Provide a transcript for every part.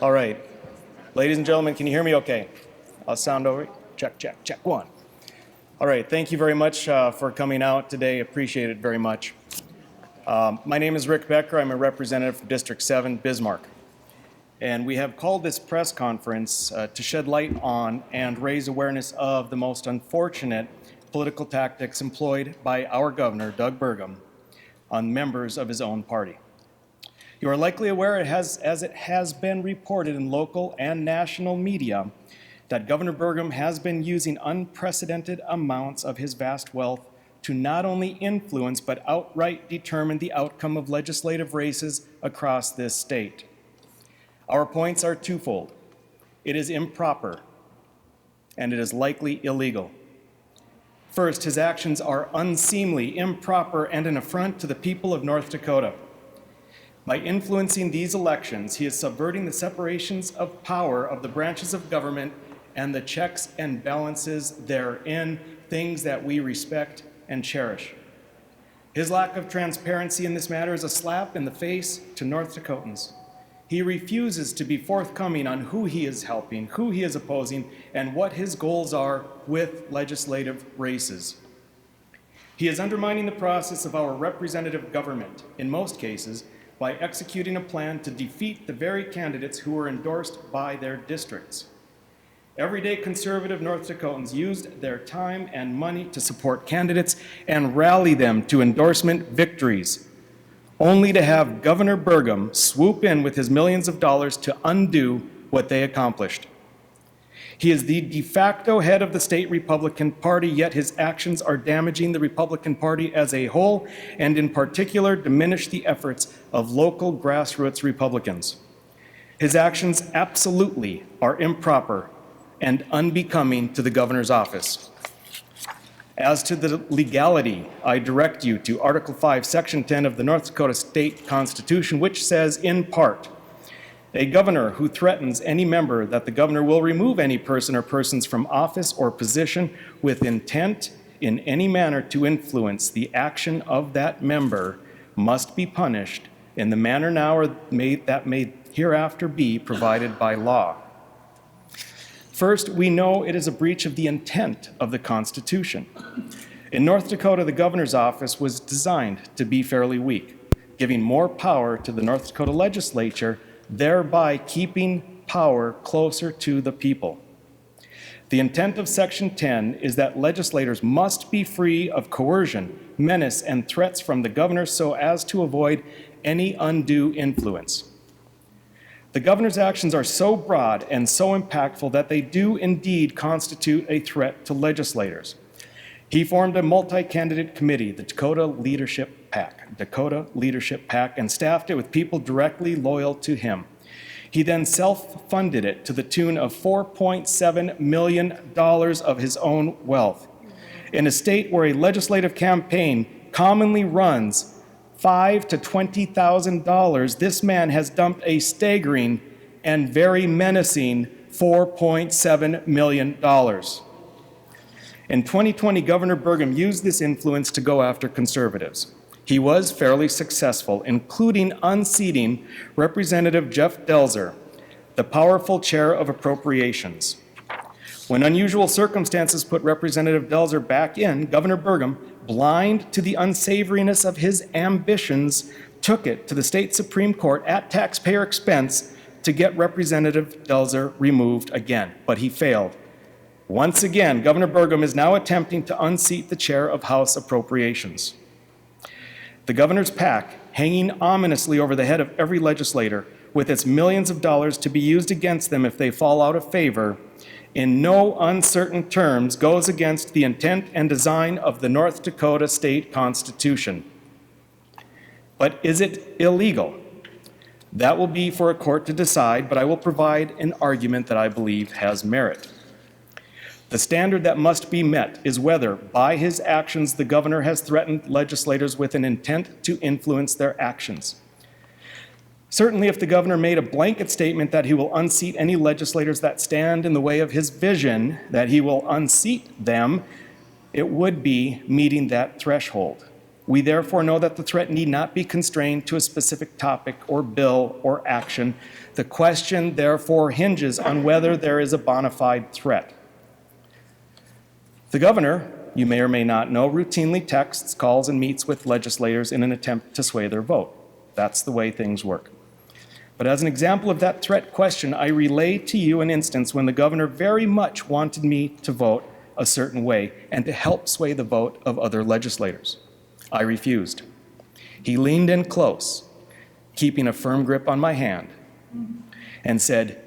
All right. Ladies and gentlemen, can you hear me okay? I'll sound over. Check, check, check, one. All right. Thank you very much for coming out today. Appreciate it very much. My name is Rick Becker. I'm a representative from District 7, Bismarck. And we have called this press conference to shed light on and raise awareness of the most unfortunate political tactics employed by our governor, Doug Burgum, on members of his own party. You are likely aware, as it has been reported in local and national media, that Governor Burgum has been using unprecedented amounts of his vast wealth to not only influence but outright determine the outcome of legislative races across this state. Our points are twofold. It is improper, and it is likely illegal. First, his actions are unseemly, improper, and an affront to the people of North Dakota. By influencing these elections, he is subverting the separations of power of the branches of government and the checks and balances therein, things that we respect and cherish. His lack of transparency in this matter is a slap in the face to North Dakotans. He refuses to be forthcoming on who he is helping, who he is opposing, and what his goals are with legislative races. He is undermining the process of our representative government, in most cases, by executing a plan to defeat the very candidates who were endorsed by their districts. Everyday conservative North Dakotans used their time and money to support candidates and rally them to endorsement victories, only to have Governor Burgum swoop in with his millions of dollars to undo what they accomplished. He is the de facto head of the state Republican Party, yet his actions are damaging the Republican Party as a whole, and in particular diminish the efforts of local grassroots Republicans. His actions absolutely are improper and unbecoming to the governor's office. As to the legality, I direct you to Article 5, Section 10 of the North Dakota State Constitution, which says, in part, a governor who threatens any member that the governor will remove any person or persons from office or position with intent in any manner to influence the action of that member must be punished in the manner now or that may hereafter be provided by law. First, we know it is a breach of the intent of the Constitution. In North Dakota, the governor's office was designed to be fairly weak, giving more power to the North Dakota legislature, thereby keeping power closer to the people. The intent of Section 10 is that legislators must be free of coercion, menace, and threats from the governor so as to avoid any undue influence. The governor's actions are so broad and so impactful that they do indeed constitute a threat to legislators. He formed a multi-candidate committee, the Dakota Leadership PAC, and staffed it with people directly loyal to him. He then self-funded it to the tune of $4.7 million of his own wealth. In a state where a legislative campaign commonly runs $5,000 to $20,000, this man has dumped a staggering and very menacing $4.7 million. In 2020, Governor Burgum used this influence to go after conservatives. He was fairly successful, including unseating Representative Jeff Delzer, the powerful chair of appropriations. When unusual circumstances put Representative Delzer back in, Governor Burgum, blind to the unsavoriness of his ambitions, took it to the state Supreme Court at taxpayer expense to get Representative Delzer removed again, but he failed. Once again, Governor Burgum is now attempting to unseat the chair of House Appropriations. The governor's PAC, hanging ominously over the head of every legislator, with its millions of dollars to be used against them if they fall out of favor, in no uncertain terms goes against the intent and design of the North Dakota State Constitution. But is it illegal? That will be for a court to decide, but I will provide an argument that I believe has merit. The standard that must be met is whether, by his actions, the governor has threatened legislators with an intent to influence their actions. Certainly, if the governor made a blanket statement that he will unseat any legislators that stand in the way of his vision, that he will unseat them, it would be meeting that threshold. We therefore know that the threat need not be constrained to a specific topic or bill or action. The question therefore hinges on whether there is a bona fide threat. The governor, you may or may not know, routinely texts, calls, and meets with legislators in an attempt to sway their vote. That's the way things work. But as an example of that threat question, I relay to you an instance when the governor very much wanted me to vote a certain way and to help sway the vote of other legislators. I refused. He leaned in close, keeping a firm grip on my hand, and said,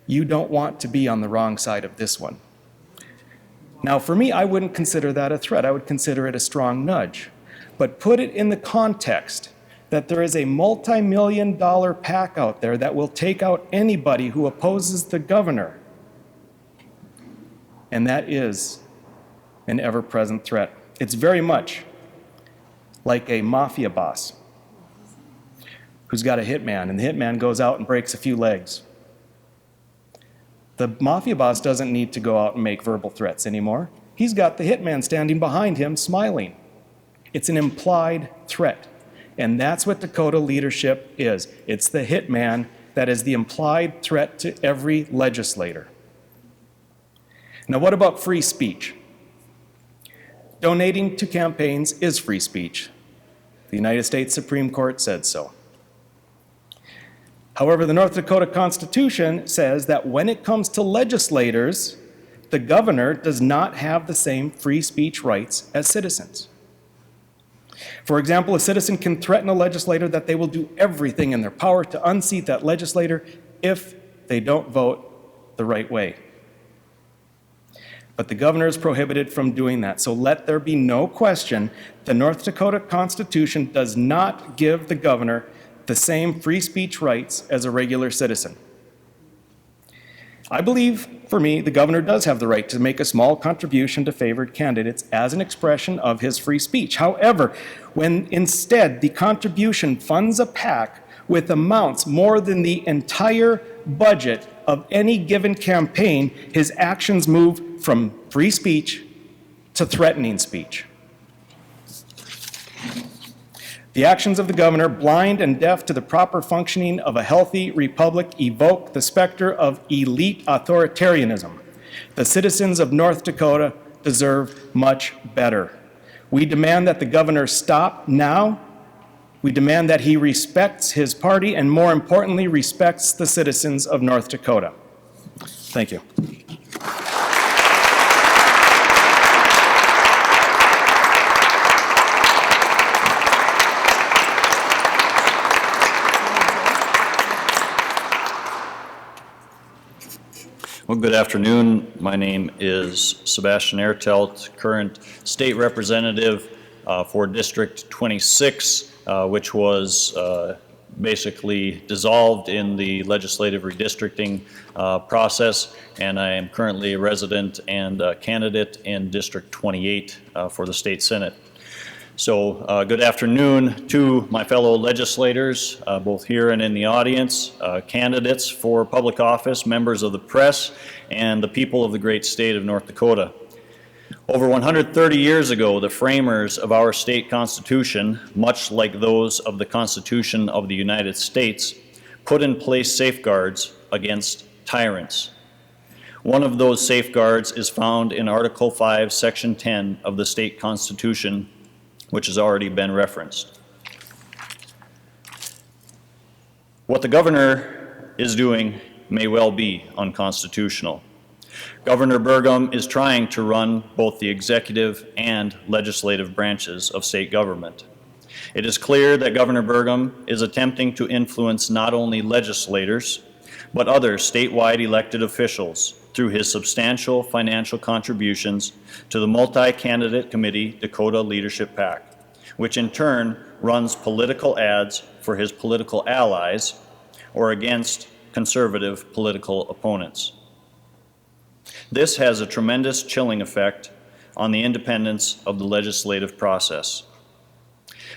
"You don't want to be on the wrong side of this one." Now, for me, I wouldn't consider that a threat. I would consider it a strong nudge. But put it in the context that there is a multi-million-dollar PAC out there that will take out anybody who opposes the governor. And that is an ever-present threat. It's very much like a mafia boss who's got a hitman, and the hitman goes out and breaks a few legs. The mafia boss doesn't need to go out and make verbal threats anymore. He's got the hitman standing behind him, smiling. It's an implied threat. And that's what Dakota leadership is. It's the hitman that is the implied threat to every legislator. Now, what about free speech? Donating to campaigns is free speech. The United States Supreme Court said so. However, the North Dakota Constitution says that when it comes to legislators, the governor does not have the same free speech rights as citizens. For example, a citizen can threaten a legislator that they will do everything in their power to unseat that legislator if they don't vote the right way. But the governor is prohibited from doing that. So let there be no question, the North Dakota Constitution does not give the governor the same free speech rights as a regular citizen. I believe, for me, the governor does have the right to make a small contribution to favored candidates as an expression of his free speech. However, when instead the contribution funds a PAC with amounts more than the entire budget of any given campaign, his actions move from free speech to threatening speech. The actions of the governor, blind and deaf to the proper functioning of a healthy republic, evoke the specter of elite authoritarianism. The citizens of North Dakota deserve much better. We demand that the governor stop now. We demand that he respects his party and, more importantly, respects the citizens of North Dakota. Thank you. Well, good afternoon. My name is Sebastian Ertelt, current state representative for District 26, which was basically dissolved in the legislative redistricting process, and I am currently a resident and candidate in District 28 for the State Senate. So good afternoon to my fellow legislators, both here and in the audience, candidates for public office, members of the press, and the people of the great state of North Dakota. Over 130 years ago, the framers of our state constitution, much like those of the Constitution of the United States, put in place safeguards against tyrants. One of those safeguards is found in Article 5, Section 10 of the state constitution, which has already been referenced. What the governor is doing may well be unconstitutional. Governor Burgum is trying to run both the executive and legislative branches of state government. It is clear that Governor Burgum is attempting to influence not only legislators, but other statewide elected officials through his substantial financial contributions to the multi-candidate committee Dakota Leadership PAC, which in turn runs political ads for his political allies or against conservative political opponents. This has a tremendous chilling effect on the independence of the legislative process.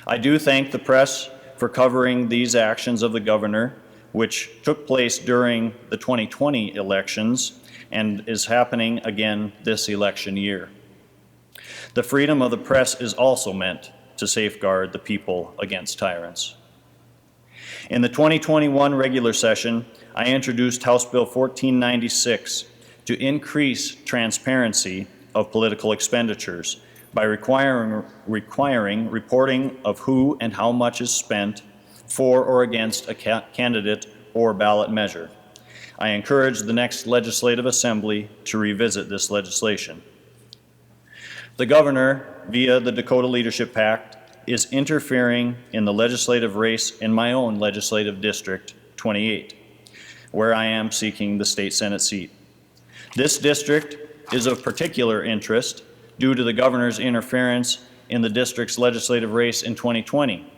I do thank the press for covering these actions of the governor, which took place during the 2020 elections and is happening again this election year. The freedom of the press is also meant to safeguard the people against tyrants. In the 2021 regular session, I introduced House Bill 1496 to increase transparency of political expenditures by requiring reporting of who and how much is spent for or against a candidate or ballot measure. I encourage the next legislative assembly to revisit this legislation. The governor, via the Dakota Leadership Pact, is interfering in the legislative race in my own legislative district, 28, where I am seeking the state Senate seat. This district is of particular interest due to the governor's interference in the district's legislative race in 2020,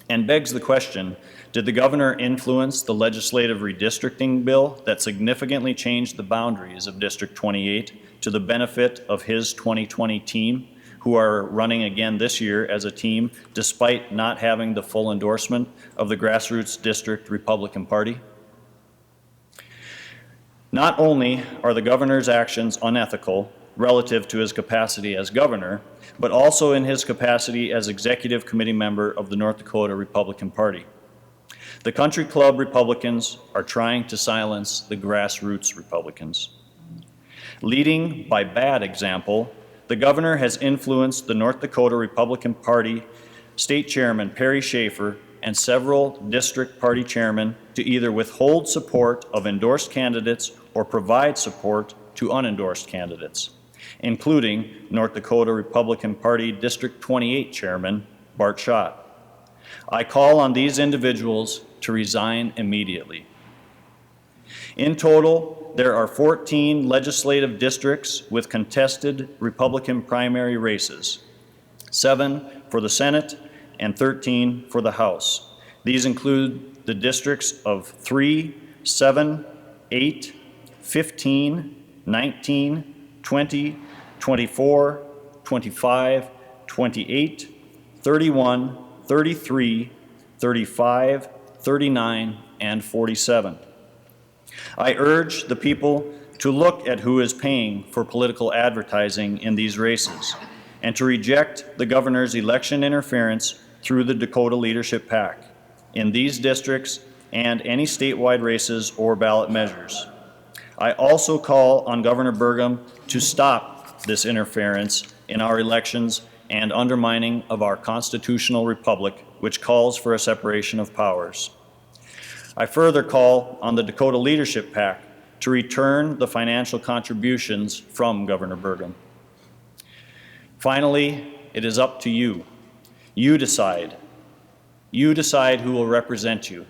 and begs the question, did the governor influence the legislative redistricting bill that significantly changed the boundaries of District 28 to the benefit of his 2020 team, who are running again this year as a team despite not having the full endorsement of the grassroots district Republican Party? Not only are the governor's actions unethical relative to his capacity as governor, but also in his capacity as executive committee member of the North Dakota Republican Party. The Country Club Republicans are trying to silence the grassroots Republicans. Leading by bad example, the governor has influenced the North Dakota Republican Party State Chairman Perry Schaefer and several district party chairmen to either withhold support of endorsed candidates or provide support to unendorsed candidates, including North Dakota Republican Party District 28 Chairman Bart Schott. I call on these individuals to resign immediately. In total, there are 14 legislative districts with contested Republican primary races, 7 for the Senate and 13 for the House. These include the districts of 3, 7, 8, 15, 19, 20, 24, 25, 28, 31, 33, 35, 39, and 47. I urge the people to look at who is paying for political advertising in these races and to reject the governor's election interference through the Dakota Leadership PAC in these districts and any statewide races or ballot measures. I also call on Governor Burgum to stop this interference in our elections and undermining of our constitutional republic, which calls for a separation of powers. I further call on the Dakota Leadership PAC to return the financial contributions from Governor Burgum. Finally, it is up to you. You decide. You decide who will represent you,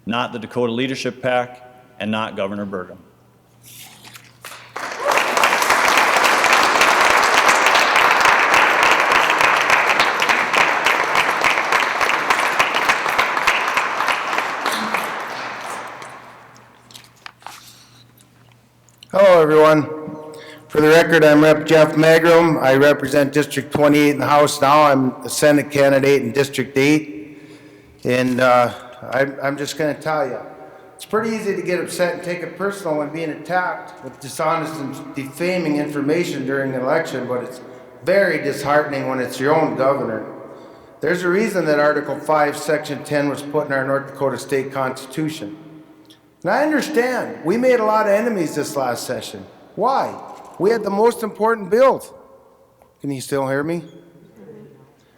not the Dakota Leadership PAC and not Governor Burgum. Hello, everyone. For the record, I'm Rep. Jeff Magrum. I represent District 28 in the House now. I'm a Senate candidate in District 8. And I'm just going to tell you, it's pretty easy to get upset and take it personal when being attacked with dishonest and defaming information during an election, but it's very disheartening when it's your own governor. There's a reason that Article 5, Section 10 was put in our North Dakota State Constitution. And I understand, we made a lot of enemies this last session. Why? We had the most important bills. Can you still hear me?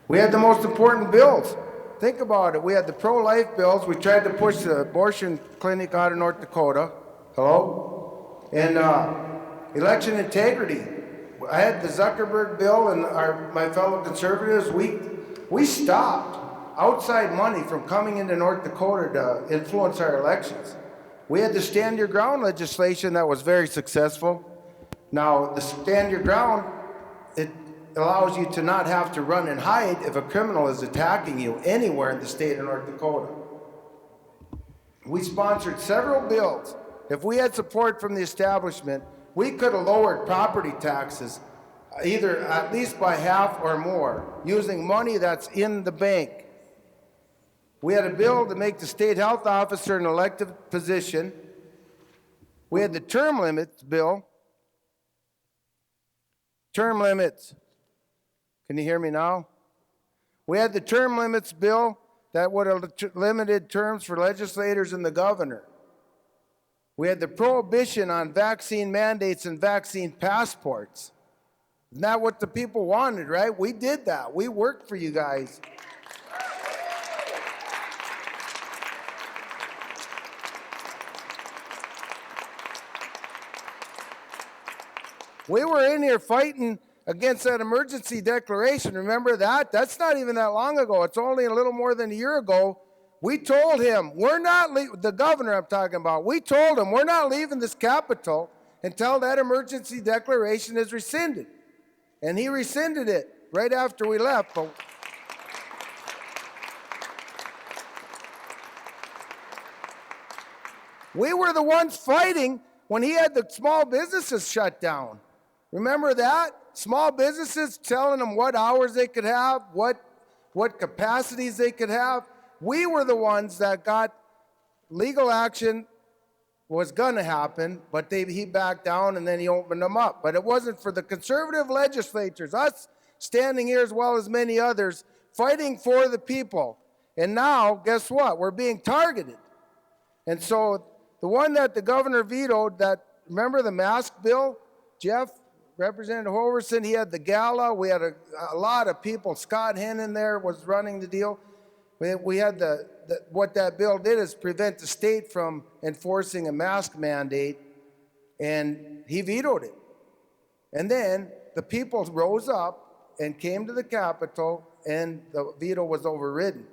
We had the most important bills. Think about it. We had the pro-life bills. We tried to push the abortion clinic out of North Dakota. Hello? And election integrity. I had the Zuckerberg bill, and my fellow conservatives, we stopped outside money from coming into North Dakota to influence our elections. We had the Stand Your Ground legislation that was very successful. Now, the Stand Your Ground, it allows you to not have to run and hide if a criminal is attacking you anywhere in the state of North Dakota. We sponsored several bills. If we had support from the establishment, we could have lowered property taxes, either at least by half or more, using money that's in the bank. We had a bill to make the state health officer an elective position. We had the term limits bill. Term limits. Can you hear me now? We had the term limits bill that would have limited terms for legislators and the governor. We had the prohibition on vaccine mandates and vaccine passports. Isn't that what the people wanted, right? We did that. We worked for you guys. We were in here fighting against that emergency declaration. Remember that? That's not even that long ago. It's only a little more than a year ago. We told him, the governor I'm talking about, we told him, we're not leaving this Capitol until that emergency declaration is rescinded. And he rescinded it right after we left. But we were the ones fighting when he had the small businesses shut down. Remember that? Small businesses telling them what hours they could have, what capacities they could have. We were the ones that got legal action was going to happen, but he backed down and then he opened them up. But it wasn't for the conservative legislators, us standing here as well as many others, fighting for the people. And now, guess what? We're being targeted. And so the one that the governor vetoed, remember the mask bill, Jeff? Representative Hoverson, he had the gala. We had a lot of people. Scott Hennon there was running the deal. We had what that bill did is prevent the state from enforcing a mask mandate, and he vetoed it. And then the people rose up and came to the Capitol, and the veto was overridden.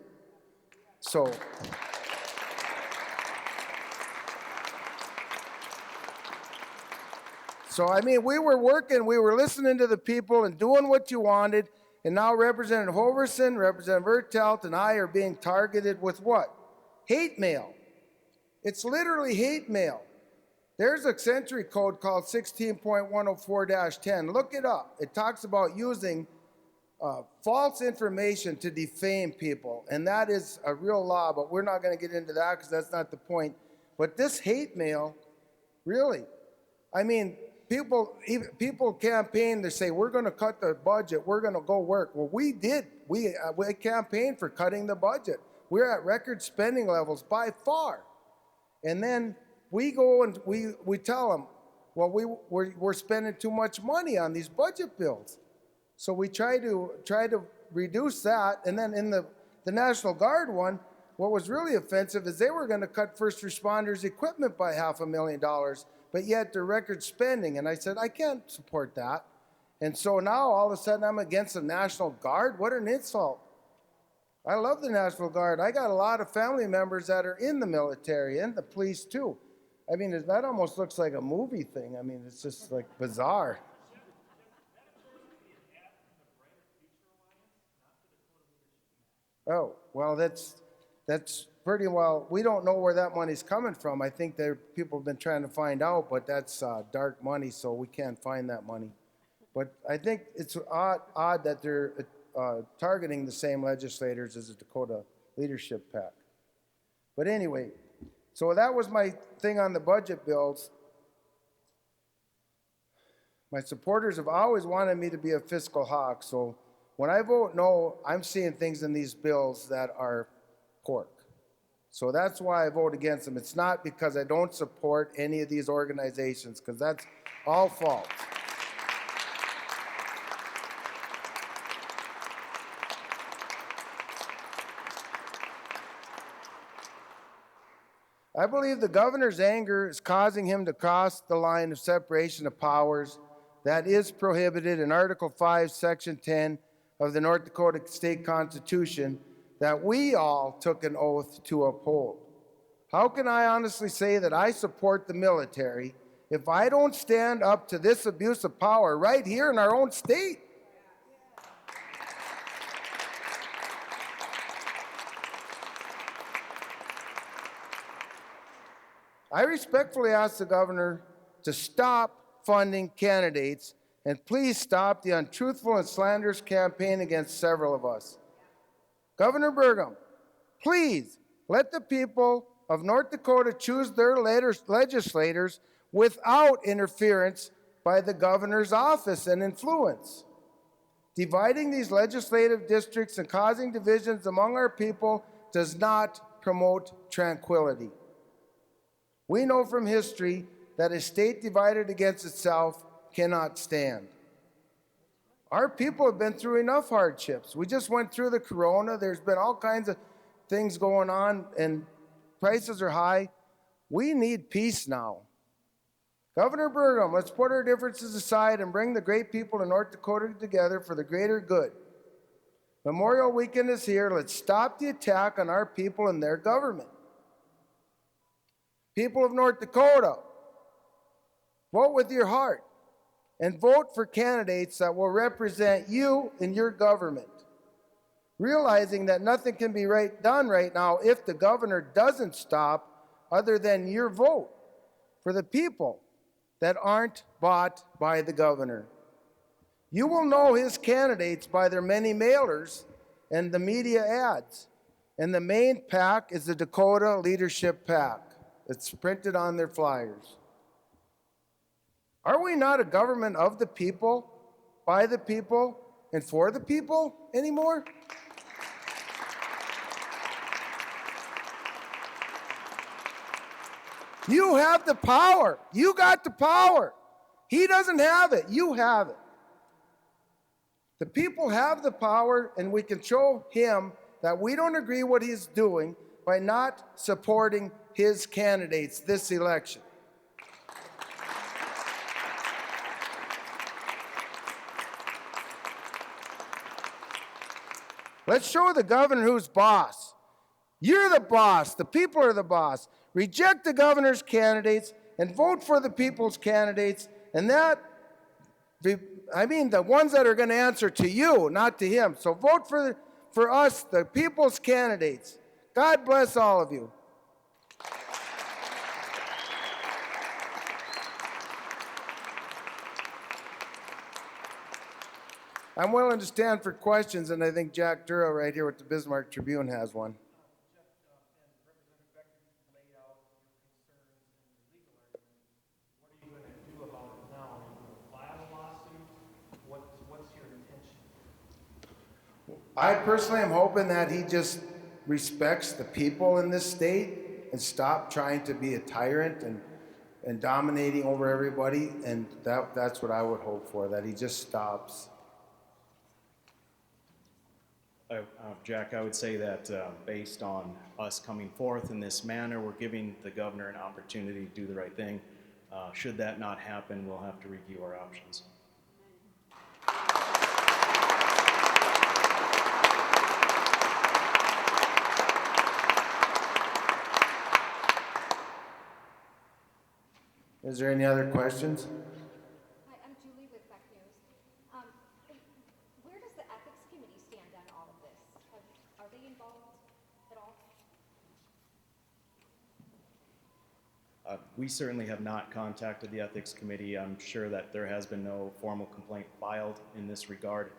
So, I mean, we were working, we were listening to the people and doing what you wanted, and now Representative Hoverson, Representative Ertelt, and I are being targeted with what? Hate mail. It's literally hate mail. There's a century code called 16.104-10. Look it up. It talks about using false information to defame people, and that is a real law, but we're not going to get into that because that's not the point. But this hate mail, really, I mean, people campaign to say, we're going to cut the budget, we're going to go work. Well, we did. We campaigned for cutting the budget. We're at record spending levels by far. And then we go and we tell them, well, we're spending too much money on these budget bills. So we try to reduce that. And then in the National Guard one, what was really offensive is they were going to cut first responders' equipment by $500,000. But yet they're record spending. And I said, I can't support that. And so now all of a sudden I'm against the National Guard? What an insult. I love the National Guard. I got a lot of family members that are in the military and the police too. I mean, that almost looks like a movie thing. I mean, it's just like bizarre. Oh, well, that's pretty well, we don't know where that money's coming from. I think people have been trying to find out, but that's dark money, so we can't find that money. But I think it's odd that they're targeting the same legislators as the Dakota Leadership PAC. But anyway, so that was my thing on the budget bills. My supporters have always wanted me to be a fiscal hawk, so when I vote no, I'm seeing things in these bills that are pork. So that's why I vote against them. It's not because I don't support any of these organizations, because that's all false. I believe the governor's anger is causing him to cross the line of separation of powers that is prohibited in Article 5, Section 10 of the North Dakota State Constitution that we all took an oath to uphold. How can I honestly say that I support the military if I don't stand up to this abuse of power right here in our own state? I respectfully ask the governor to stop funding candidates and please stop the untruthful and slanderous campaign against several of us. Governor Burgum, please let the people of North Dakota choose their legislators without interference by the governor's office and influence. Dividing these legislative districts and causing divisions among our people does not promote tranquility. We know from history that a state divided against itself cannot stand. Our people have been through enough hardships. We just went through the corona. There's been all kinds of things going on, and prices are high. We need peace now. Governor Burgum, let's put our differences aside and bring the great people of North Dakota together for the greater good. Memorial Weekend is here. Let's stop the attack on our people and their government. People of North Dakota, vote with your heart and vote for candidates that will represent you and your government. Realizing that nothing can be done right now if the governor doesn't stop other than your vote for the people that aren't bought by the governor. You will know his candidates by their many mailers and the media ads. And the main pack is the Dakota Leadership Pack. It's printed on their flyers. Are we not a government of the people, by the people, and for the people anymore? You have the power. You got the power. He doesn't have it. You have it. The people have the power, and we can show him that we don't agree what he's doing by not supporting his candidates this election. Let's show the governor who's boss. You're the boss. The people are the boss. Reject the governor's candidates and vote for the people's candidates. And the ones that are going to answer to you, not to him. So vote for us, the people's candidates. God bless all of you. I'm willing to stand for questions, and I think Jack Duro right here with the Bismarck Tribune has one. I personally am hoping that he just respects the people in this state and stop trying to be a tyrant and dominating over everybody. And that's what I would hope for, that he just stops. Jack, I would say that based on us coming forth in this manner, we're giving the governor an opportunity to do the right thing. Should that not happen, we'll have to review our options. Is there any other questions? Hi, I'm Julie with Beck News. Where does the Ethics Committee stand on all of this? Are they involved at all? We certainly have not contacted the Ethics Committee. I'm sure that there has been no formal complaint filed in this regard.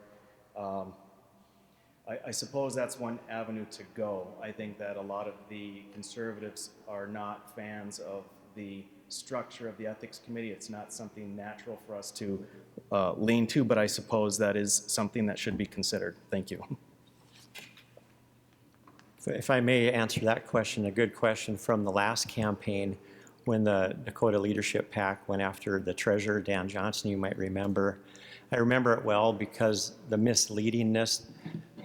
I suppose that's one avenue to go. I think that a lot of the conservatives are not fans of the structure of the Ethics Committee. It's not something natural for us to lean to, but I suppose that is something that should be considered. Thank you. If I may answer that question, a good question from the last campaign when the Dakota Leadership PAC went after the treasurer, Dan Johnson, you might remember. I remember it well because the misleadingness,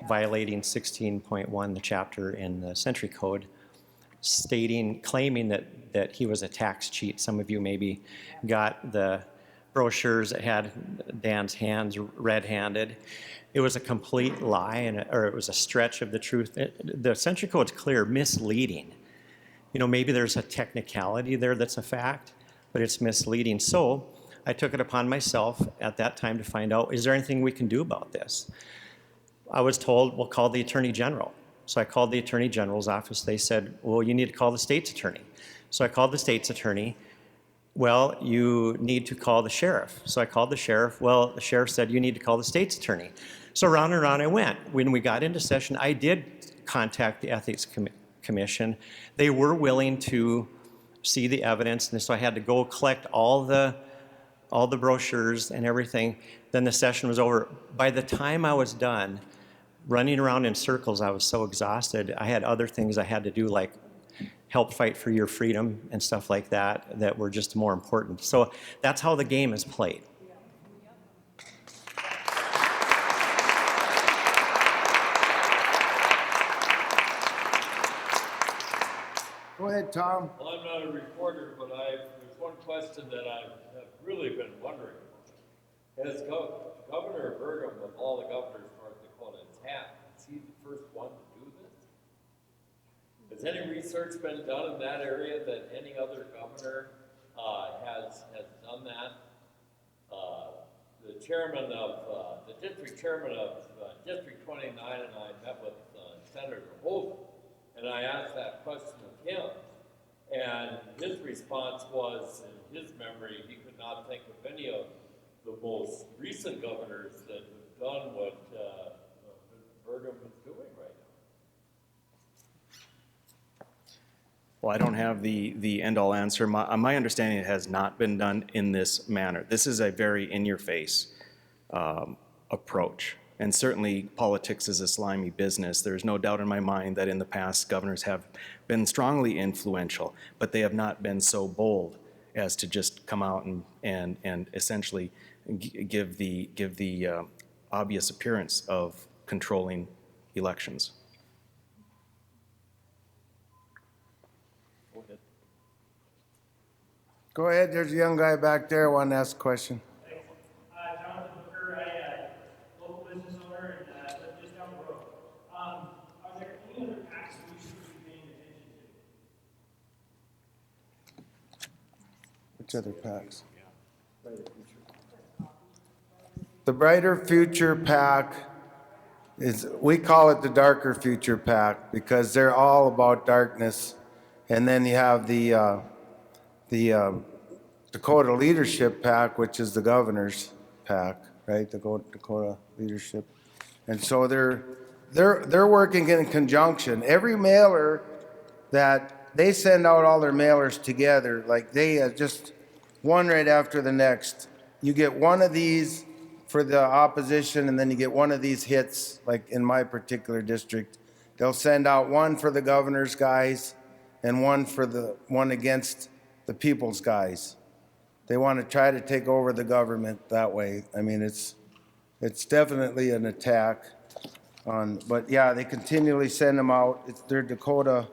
violating 16.1, the chapter in the Century Code, claiming that he was a tax cheat. Some of you maybe got the brochures that had Dan's hands red-handed. It was a complete lie, or it was a stretch of the truth. The Century Code's clear, misleading. You know, maybe there's a technicality there that's a fact, but it's misleading. So I took it upon myself at that time to find out, is there anything we can do about this? I was told, we'll call the Attorney General. So I called the Attorney General's office. They said, well, you need to call the state's attorney. So I called the state's attorney. Well, you need to call the sheriff. So I called the sheriff. Well, the sheriff said, you need to call the state's attorney. So round and round I went. When we got into session, I did contact the Ethics Commission. They were willing to see the evidence, and so I had to go collect all the all the brochures and everything. Then the session was over. By the time I was done, running around in circles, I was so exhausted. I had other things I had to do, like help fight for your freedom and stuff like that, that were just more important. So that's how the game is played. Go ahead, Tom. Well, I'm not a reporter, but there's one question that I have really been wondering. As Governor Burgum, of all the governors of North Dakota, is he the first one to do this? Has any research been done in that area that any other governor has done that? The chairman of, the district chairman of District 29 and I met with Senator Hogan, and I asked that question of him, and his response was, in his memory, he could not think of any of the most recent governors that have done what Burgum is doing right now. Well, I don't have the end-all answer. My understanding, it has not been done in this manner. This is a very in-your-face approach. And certainly, politics is a slimy business. There's no doubt in my mind that in the past, governors have been strongly influential, but they have not been so bold as to just come out and essentially give the obvious appearance of controlling elections. Go ahead, there's a young guy back there who wanted to ask a question. Jonathan Booker, local business owner, and live just down the road. Are there any other acts we should be paying attention to? Which other PACs? The Brighter Future PAC is, we call it the Darker Future PAC because they're all about darkness. And then you have the Dakota Leadership PAC, which is the governor's PAC, right? The Dakota Leadership. And so they're working in conjunction. Every mailer that they send out all their mailers together, like they just one right after the next. You get one of these for the opposition, and then you get one of these hits, like in my particular district. They'll send out one for the governor's guys and one for the one against the people's guys. They want to try to take over the government that way. I mean, it's definitely an attack on, but yeah, they continually send them out. It's their Dakota.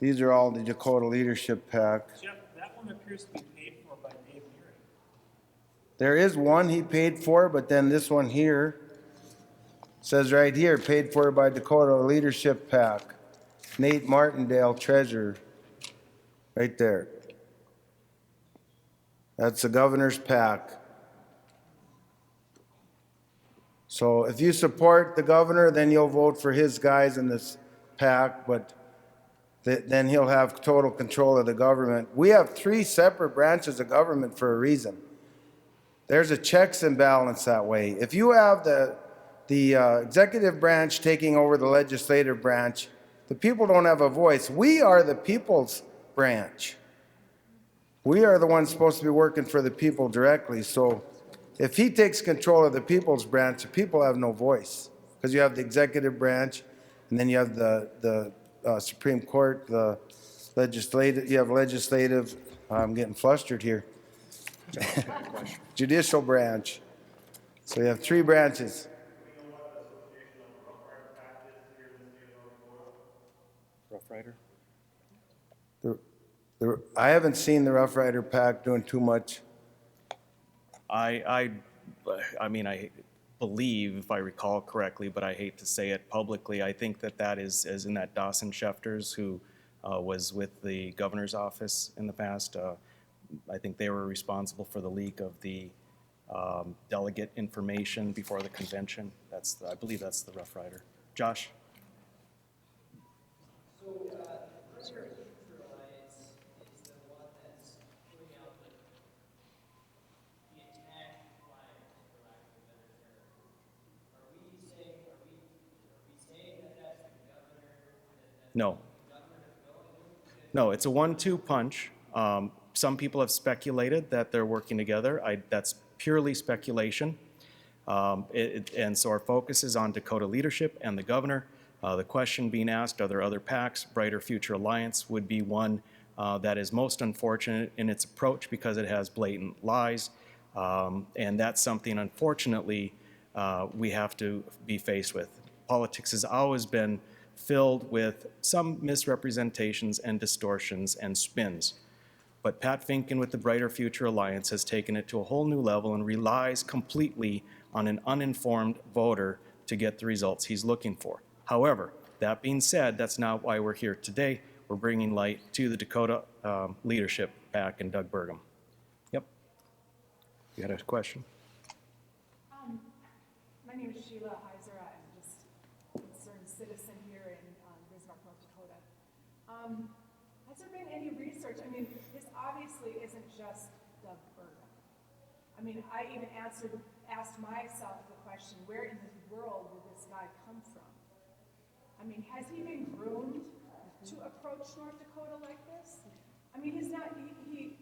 These are all the Dakota Leadership PAC. Jeff, that one appears to be paid for by Dave Neary. There is one he paid for, but then this one here says right here, paid for by Dakota Leadership PAC. Nate Martindale, treasurer, right there. That's the governor's PAC. So if you support the governor, then you'll vote for his guys in this PAC, but then he'll have total control of the government. We have 3 separate branches of government for a reason. There's a checks and balance that way. If you have the executive branch taking over the legislative branch, the people don't have a voice. We are the people's branch. We are the ones supposed to be working for the people directly. So if he takes control of the people's branch, the people have no voice. Because you have the executive branch, and then you have the Supreme Court, the legislative, you have legislative, I'm getting flustered here. Judicial branch. So you have 3 branches. Rough Rider? I haven't seen the Rough Rider PAC doing too much. I mean, I believe, if I recall correctly, but I hate to say it publicly, I think that is in that Dawson Schefters, who was with the governor's office in the past. I think they were responsible for the leak of the delegate information before the convention. I believe that's the Rough Rider. Josh? So, the Brighter Future Alliance is the one that's putting out the attack flyers, for lack of a better term. Are we saying that that's the governor? No. No, it's a 1-2 punch. Some people have speculated that they're working together. That's purely speculation. And so our focus is on Dakota leadership and the governor. The question being asked, are there other PACs? Brighter Future Alliance would be one that is most unfortunate in its approach because it has blatant lies. And that's something, unfortunately, we have to be faced with. Politics has always been filled with some misrepresentations and distortions and spins. But Pat Finken with the Brighter Future Alliance has taken it to a whole new level and relies completely on an uninformed voter to get the results he's looking for. However, that being said, that's not why we're here today. We're bringing light to the Dakota leadership PAC and Doug Burgum. Yep. You had a question? My name is Sheila Heiser. I'm just a concerned citizen here in Bismarck, North Dakota. Has there been any research? I mean, this obviously isn't just Doug Burgum. I mean, I even asked myself the question, where in the world did this guy come from? I mean, has he been groomed to approach North Dakota like this? I mean, he's not, he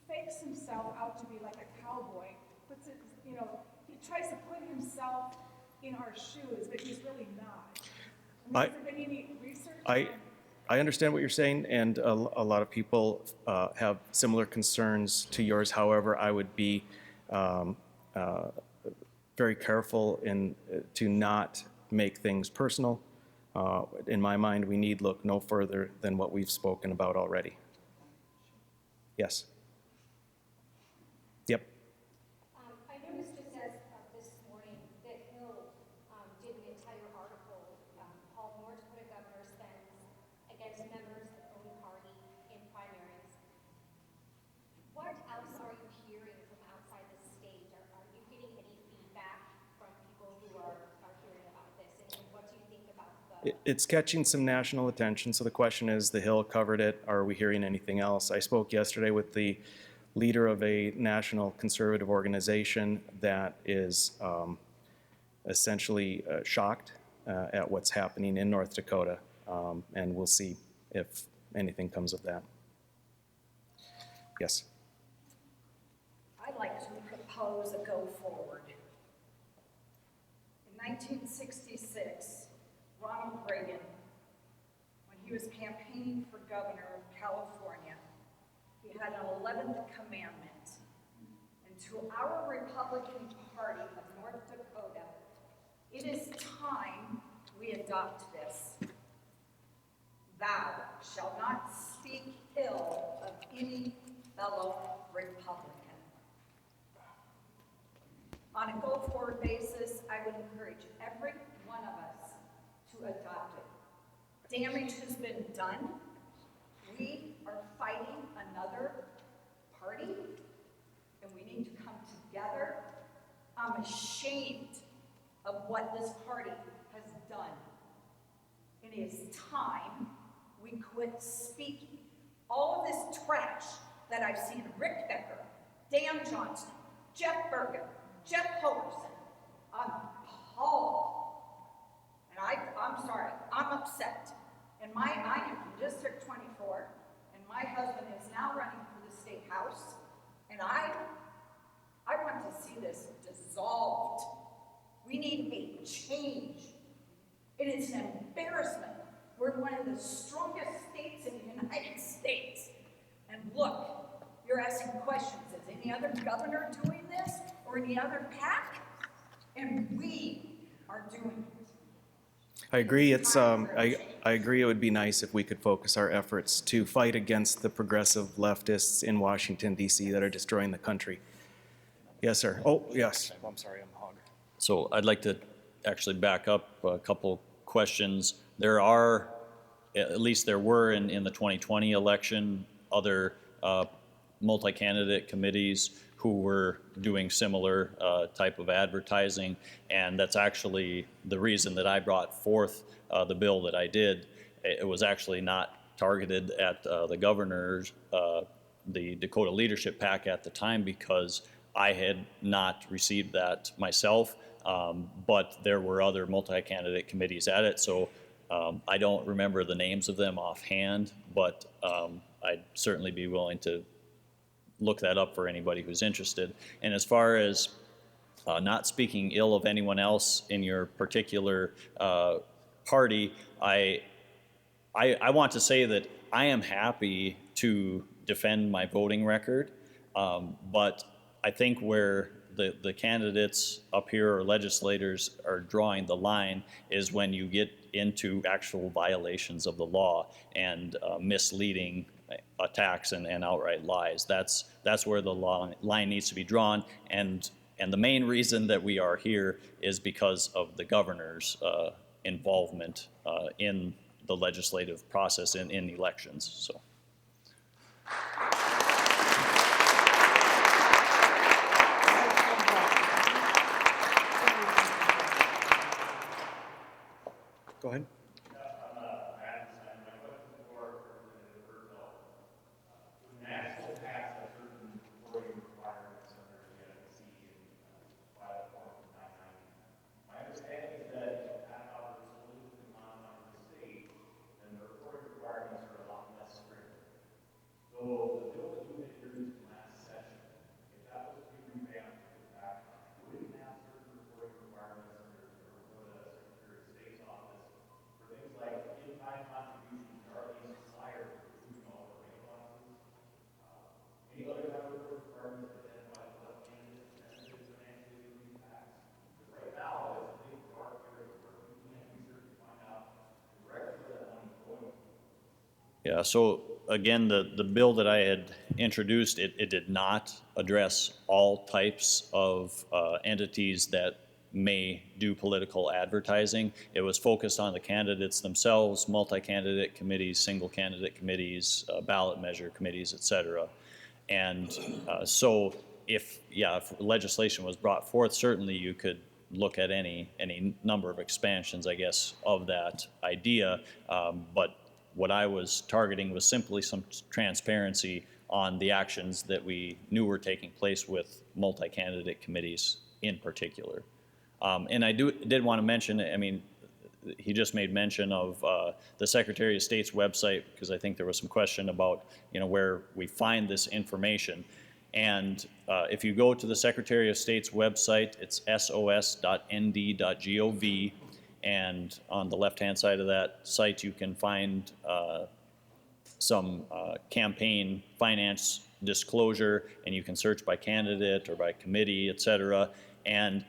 fakes himself out to be like a cowboy, puts it, you know, he tries to put himself in our shoes, but he's really not. I mean, has there been any research? I understand what you're saying, and a lot of people have similar concerns to yours. However, I would be very careful to not make things personal. In my mind, we need look no further than what we've spoken about already. Yes. Yep. I noticed just as of this morning that Hill did an entire article called North Dakota Governor Spends Against Members of Own Party in Primaries. What else are you hearing from outside the state? Are you getting any feedback from people who are hearing about this? And what do you think about the... It's catching some national attention, so the question is, the Hill covered it. Are we hearing anything else? I spoke yesterday with the leader of a national conservative organization that is essentially shocked at what's happening in North Dakota, and we'll see if anything comes of that. Yes. I'd like to propose a go forward. In 1966, Ronald Reagan, when he was campaigning for governor of California, he had an 11th commandment. And to our Republican Party of North Dakota, it is time we adopt this. Thou shalt not speak ill of any fellow Republican. On a go-forward basis, I would encourage every one of us to adopt it. Damage has been done. We are fighting another party, and we need to come together. I'm ashamed of what this party has done. It is time we quit speaking. All of this trash that I've seen Rick Becker, Dan Johnson, Jeff Bergen, Jeff Holerson, I'm appalled. And I'm sorry, I'm upset. And I am from District 24, and my husband is now running for the state house, and I want to see this dissolved. We need a change. It is an embarrassment. We're one of the strongest states in the United States. And look, you're asking questions. Is any other governor doing this, or any other PAC? And we are doing it. I agree. I agree. It would be nice if we could focus our efforts to fight against the progressive leftists in Washington, D.C. that are destroying the country. Yes, sir. Oh, yes. I'm sorry. I'm a hog. So I'd like to actually back up a couple questions. There are, at least there were in the 2020 election, other multi-candidate committees who were doing similar type of advertising, and that's actually the reason that I brought forth the bill that I did. It was actually not targeted at the governor's, the Dakota Leadership PAC at the time, because I had not received that myself, but there were other multi-candidate committees at it, so I don't remember the names of them offhand, but I'd certainly be willing to look that up for anybody who's interested. And as far as not speaking ill of anyone else in your particular party, I want to say that I am happy to defend my voting record, but I think where the candidates up here or legislators are drawing the line is when you get into actual violations of the law and misleading attacks and outright lies. That's where the line needs to be drawn, and the main reason that we are here is because of the governor's involvement in the legislative process in elections. So. Go ahead. Yeah, so again, the bill that I had introduced, it did not address all types of entities that may do political advertising. It was focused on the candidates themselves, multi-candidate committees, single candidate committees, ballot measure committees, et cetera. And so if legislation was brought forth, certainly you could look at any number of expansions, I guess, of that idea, but what I was targeting was simply some transparency on the actions that we knew were taking place with multi-candidate committees in particular. And I did want to mention, I mean, he just made mention of the Secretary of State's website, because I think there was some question about, where we find this information. And if you go to the Secretary of State's website, it's sos.nd.gov. And on the left-hand side of that site, you can find some campaign finance disclosure, and you can search by candidate or by committee, et cetera. And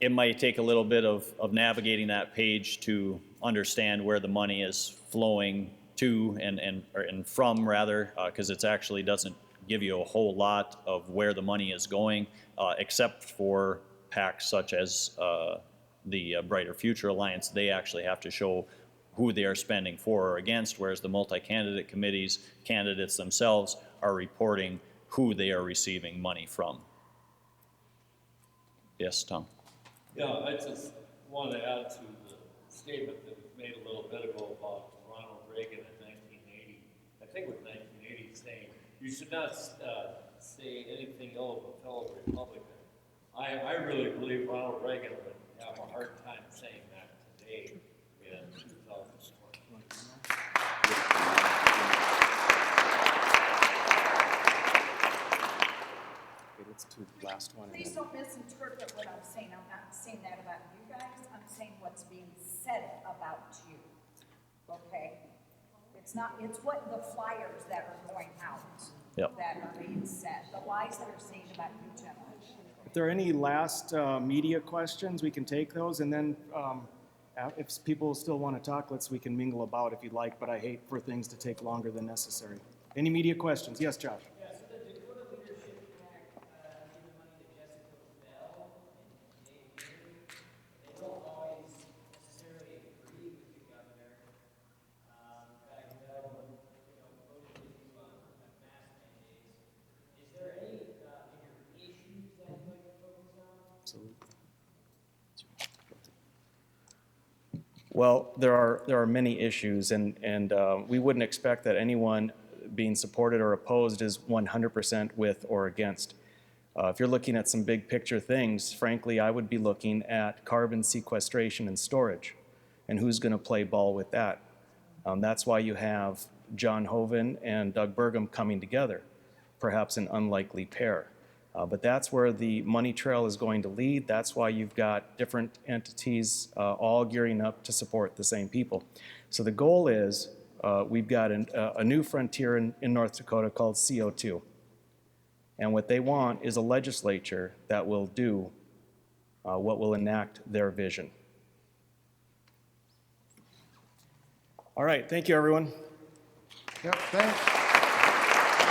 it might take a little bit of navigating that page to understand where the money is flowing to and from, rather, because it actually doesn't give you a whole lot of where the money is going, except for PACs such as the Brighter Future Alliance. They actually have to show who they are spending for or against, whereas the multi-candidate committees, candidates themselves, are reporting who they are receiving money from. Yes, Tom? Yeah, I just want to add to the statement that was made a little bit ago about Ronald Reagan in 1980. I think it was 1980, saying you should not say anything ill of a fellow Republican. I really believe Ronald Reagan would have a hard time saying that today in 2020. It's to the last one. Please don't misinterpret what I'm saying. I'm not saying that about you guys. I'm saying what's being said about you. Okay? It's what the flyers that are going out that are being said. The lies that are saying about you gentlemen. If there are any last media questions, we can take those, and then if people still want to talk, we can mingle about if you'd like, but I hate for things to take longer than necessary. Any media questions? Yes, Josh? Yeah, so the Dakota Leadership PAC gave the money to Jessica Bell and Dave Erie. They don't always necessarily agree with the governor. In fact, Bell, voted with you on mask mandates. Is there any bigger issues that you'd like to focus on? Absolutely. Well, there are many issues, and we wouldn't expect that anyone being supported or opposed is 100% with or against. If you're looking at some big picture things, frankly, I would be looking at carbon sequestration and storage, and who's going to play ball with that. That's why you have John Hoeven and Doug Burgum coming together. perhaps an unlikely pair. But that's where the money trail is going to lead. That's why you've got different entities all gearing up to support the same people. So the goal is we've got a new frontier in North Dakota called CO2. And what they want is a legislature that will do what will enact their vision. All right, thank you, everyone. Yep, thanks.